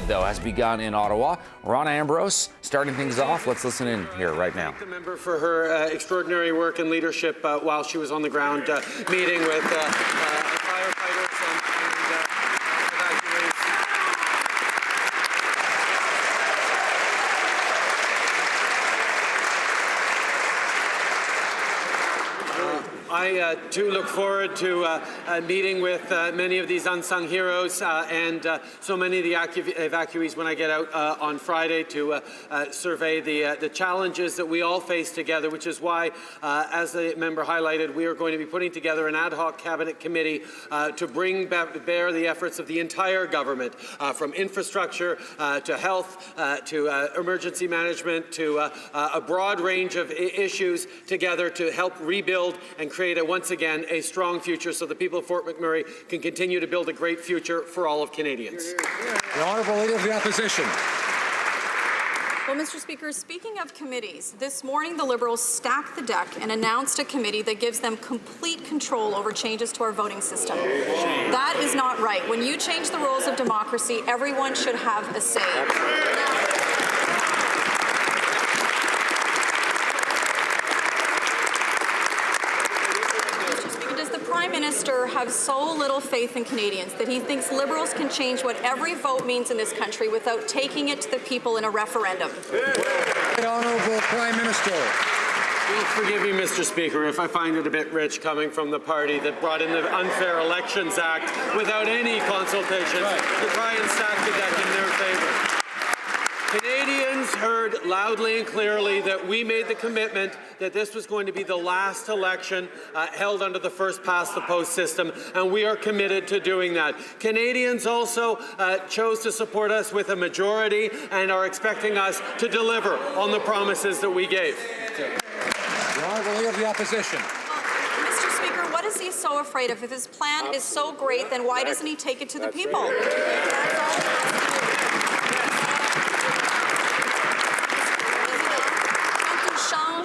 Though has begun in Ottawa. Rona Ambrose starting things off. Let's listen in here right now. The member for her extraordinary work and leadership while she was on the ground meeting with firefighters and evacuees. I too look forward to meeting with many of these unsung heroes and so many of the evacuees when I get out on Friday to survey the challenges that we all face together, which is why, as the member highlighted, we are going to be putting together an ad hoc cabinet committee to bring bear the efforts of the entire government, from infrastructure to health to emergency management to a broad range of issues together to help rebuild and create once again a strong future so the people of Fort McMurray can continue to build a great future for all of Canadians. The Honourable Leader of the Opposition. Well, Mr. Speaker, speaking of committees, this morning the Liberals stacked the deck and announced a committee that gives them complete control over changes to our voting system. That is not right. When you change the rules of democracy, everyone should have a say. Prime Minister have so little faith in Canadians that he thinks Liberals can change what every vote means in this country without taking it to the people in a referendum? The Honourable Prime Minister. You'll forgive me, Mr. Speaker, if I find it a bit rich coming from the party that brought in the Unfair Elections Act without any consultation to try and stack the deck in their favour. Canadians heard loudly and clearly that we made the commitment that this was going to be the last election held under the first-past-the-post system, and we are committed to doing that. Canadians also chose to support us with a majority and are expecting us to deliver on the promises that we gave. The Honourable Leader of the Opposition. Mr. Speaker, what is he so afraid of? If his plan is so great, then why doesn't he take it to the people?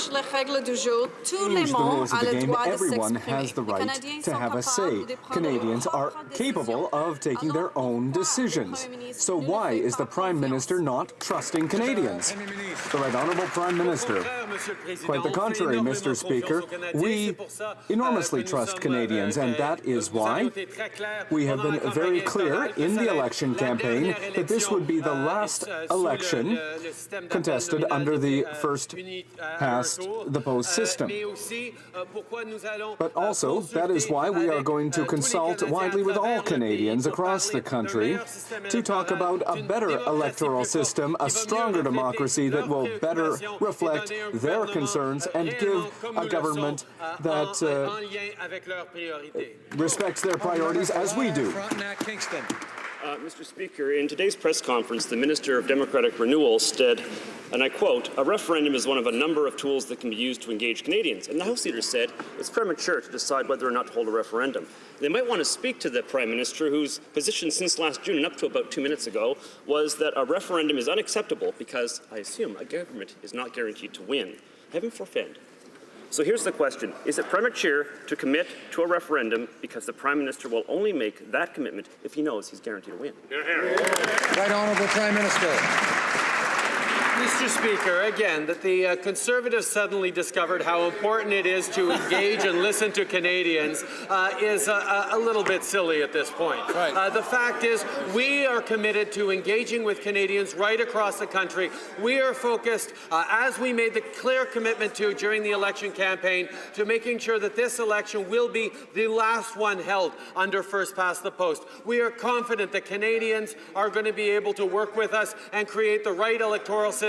Use the rules of the game. Everyone has the right to have a say. Canadians are capable of taking their own decisions. So why is the Prime Minister not trusting Canadians? The Right Honourable Prime Minister. Quite the contrary, Mr. Speaker. We enormously trust Canadians, and that is why we have been very clear in the election campaign that this would be the last election contested under the first-past-the-post system. But also, that is why we are going to consult widely with all Canadians across the country to talk about a better electoral system, a stronger democracy that will better reflect their concerns and give a government that respects their priorities as we do. Mr. Speaker, in today's press conference, the Minister of Democratic Renewal said, and I quote, "A referendum is one of a number of tools that can be used to engage Canadians." And the House Leader said it's premature to decide whether or not to hold a referendum. They might want to speak to the Prime Minister, whose position since last June and up to about 2 minutes ago was that a referendum is unacceptable because, I assume, a government is not guaranteed to win. Heaven forfend. So here's the question. Is it premature to commit to a referendum because the Prime Minister will only make that commitment if he knows he's guaranteed to win? Right Honourable Prime Minister. Mr. Speaker, again, that the Conservatives suddenly discovered how important it is to engage and listen to Canadians is a little bit silly at this point. The fact is, we are committed to engaging with Canadians right across the country. We are focused, as we made the clear commitment to during the election campaign, to making sure that this election will be the last one held under first-past-the-post. We are confident that Canadians are going to be able to work with us and create the right electoral system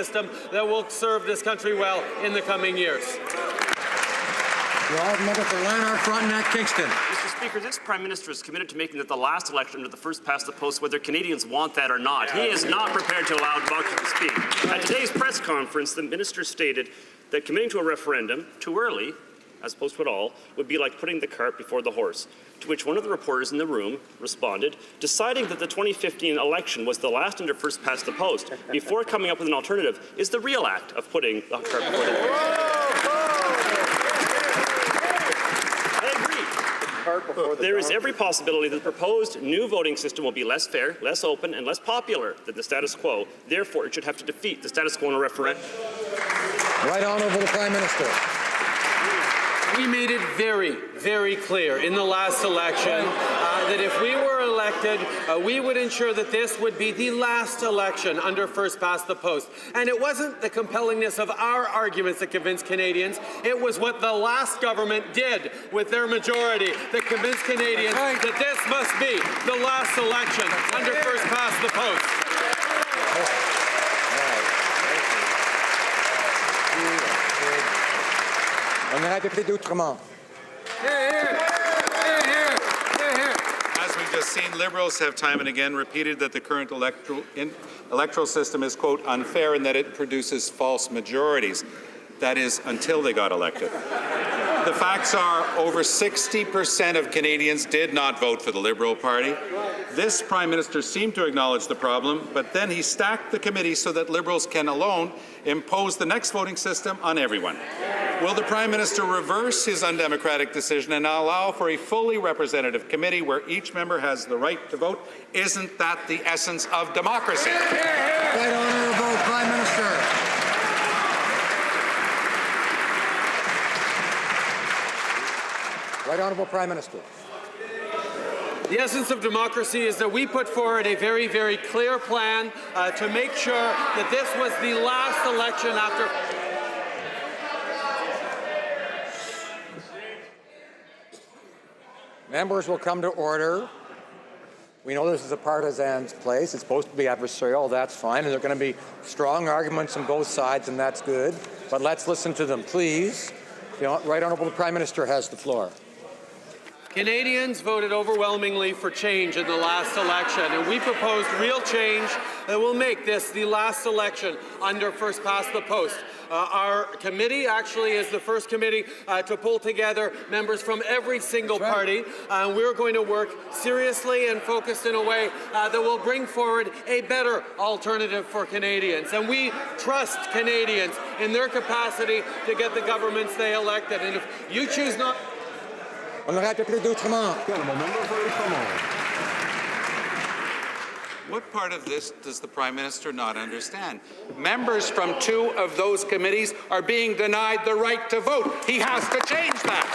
that will serve this country well in the coming years. The Honourable Member for Lanark, Frontenac, Kingston. Mr. Speaker, this Prime Minister is committed to making it the last election under the first-past-the-post, whether Canadians want that or not. He is not prepared to allow democracy to speak. At today's press conference, the Minister stated that committing to a referendum too early, as opposed to at all, would be like putting the cart before the horse. To which one of the reporters in the room responded, deciding that the 2015 election was the last under first-past-the-post before coming up with an alternative is the real act of putting the cart before the horse. I agree. The There is every possibility that the proposed new voting system will be less fair, less open, and less popular than the status quo. Therefore, it should have to defeat the status quo in a referendum. Right Honourable the Prime Minister. We made it very, very clear in the last election that if we were elected, we would ensure that this would be the last election under first past the post. And it wasn't the compellingness of our arguments that convinced Canadians. It was what the last government did with their majority that convinced Canadians that this must be the last election under first past the post. Honorable député d'Outremont. As we've just seen, Liberals have time and again repeated that the current electoral system is, quote, unfair and that it produces false majorities. That is, until they got elected. The facts are over 60% of Canadians did not vote for the Liberal Party. This Prime Minister seemed to acknowledge the problem, but then he stacked the committee so that Liberals can alone impose the next voting system on everyone. Will the Prime Minister reverse his undemocratic decision and allow for a fully representative committee where each member has the right to vote? Isn't that the essence of democracy? Right Honourable Prime Minister. Right Honourable Prime Minister. The essence of democracy is that we put forward a very, very clear plan to make sure that this was the last election after. Members will come to order. We know this is a partisan place. It's supposed to be adversarial. That's fine. And there are going to be strong arguments on both sides, and that's good. But let's listen to them, please. The Right Honourable Prime Minister has the floor. Canadians voted overwhelmingly for change in the last election, and we proposed real change that will make this the last election under first past the post. Our committee actually is the first committee to pull together members from every single party. We're going to work seriously and focused in a way that will bring forward a better alternative for Canadians. And we trust Canadians in their capacity to get the governments they elected. And if you choose not... Honorable député d'Outremont. What part of this does the Prime Minister not understand? Members from two of those committees are being denied the right to vote. He has to change that.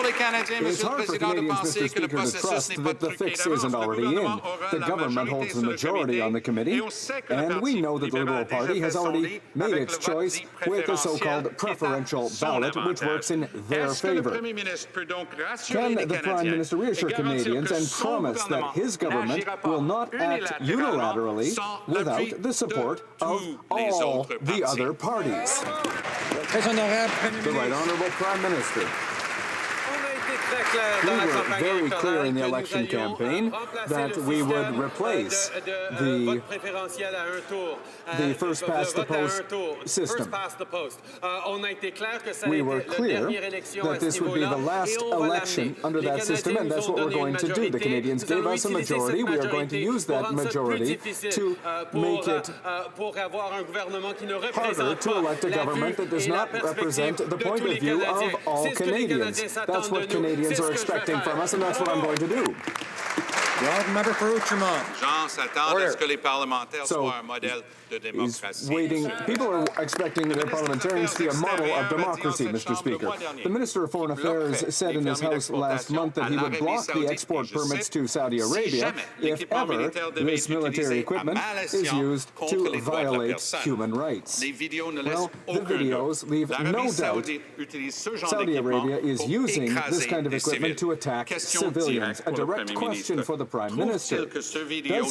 It's hard for Canadians, Mr. Speaker, to trust that the fix isn't already in. The government holds the majority on the committee, and we know that the Liberal Party has already made its choice with the so-called preferential ballot, which works in their favor. Can the Prime Minister reassure Canadians and promise that his government will not act unilaterally without the support of all the other parties? The Right Honourable Prime Minister. We were very clear in the election campaign that we would replace the first past the post system. We were clear that this would be the last election under that system, and that's what we're going to do. The Canadians gave us a majority. We are going to use that majority to make it harder to elect a government that does not represent the point of view of all Canadians. That's what Canadians are expecting from us, and that's what I'm going to do. The member for Outremont. He's waiting. People are expecting their parliamentarians to be a model of democracy, Mr. Speaker. The Minister of Foreign Affairs said in his House last month that he would block the export permits to Saudi Arabia if ever this military equipment is used to violate human rights. Well, the videos leave no doubt Saudi Arabia is using this kind of equipment to attack civilians. A direct question for the Prime Minister. Does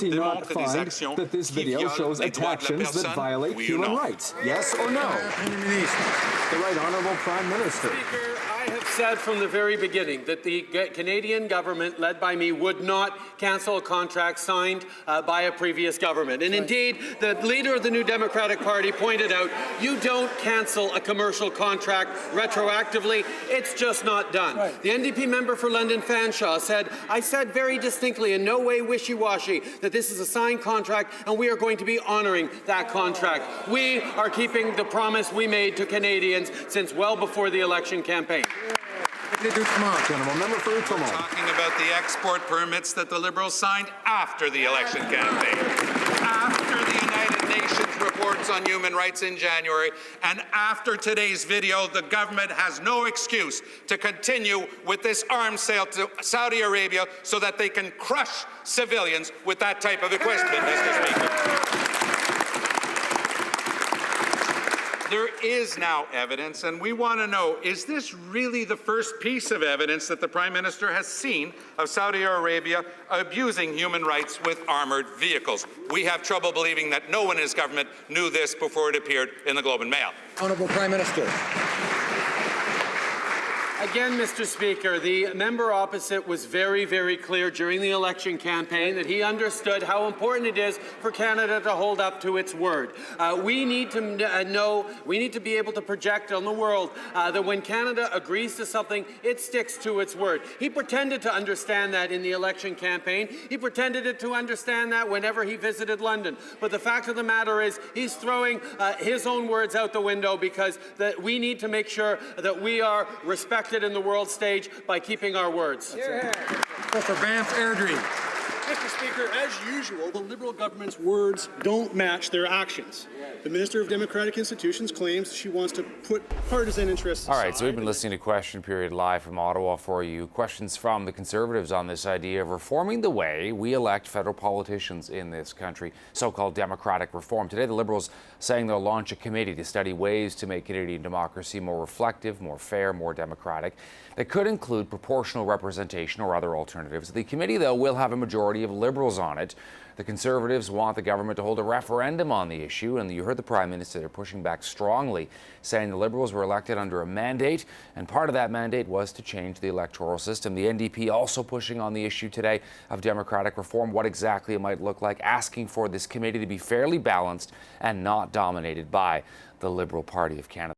he not find that this video shows attacks that violate human rights? Yes or no? The Right Honourable Prime Minister. Speaker, I have said from the very beginning that the Canadian government, led by me, would not cancel a contract signed by a previous government. And indeed, the leader of the New Democratic Party pointed out, you don't cancel a commercial contract retroactively. It's just not done. Right. The NDP member for London Fanshawe said, I said very distinctly, in no way wishy-washy, that this is a signed contract and we are going to be honouring that contract. We are keeping the promise we made to Canadians since well before the election campaign. Gentleman member for Outremont. Talking about the export permits that the Liberals signed after the election campaign, after the United Nations reports on human rights in January, and after today's video, the government has no excuse to continue with this arms sale to Saudi Arabia so that they can crush civilians with that type of equipment, Mr. Speaker. There is now evidence, and we want to know, is this really the first piece of evidence that the Prime Minister has seen of Saudi Arabia abusing human rights with armoured vehicles? We have trouble believing that no one in his government knew this before it appeared in the Globe and Mail. Honourable Prime Minister. Again, Mr. Speaker, the member opposite was very, very clear during the election campaign that he understood how important it is for Canada to hold up to its word. We need to we need to be able to project on the world that when Canada agrees to something, it sticks to its word. He pretended to understand that in the election campaign. He pretended to understand that whenever he visited London. But the fact of the matter is he's throwing his own words out the window because we need to make sure that we are respected in the world stage by keeping our words. Yeah. For Banff Airdrie. Mr. Speaker, as usual, the Liberal government's words don't match their actions. The Minister of Democratic Institutions claims she wants to put partisan interests aside. All right, so we've been listening to Question Period live from Ottawa for you. Questions from the Conservatives on this idea of reforming the way we elect federal politicians in this country, so-called democratic reform. Today, the Liberals saying they'll launch a committee to study ways to make Canadian democracy more reflective, more fair, more democratic. That could include proportional representation or other alternatives. The committee, though, will have a majority of Liberals on it. The Conservatives want the government to hold a referendum on the issue, and you heard the Prime Minister there pushing back strongly, saying the Liberals were elected under a mandate, and part of that mandate was to change the electoral system. The NDP also pushing on the issue today of democratic reform, what exactly it might look like, asking for this committee to be fairly balanced and not dominated by the Liberal Party of Canada.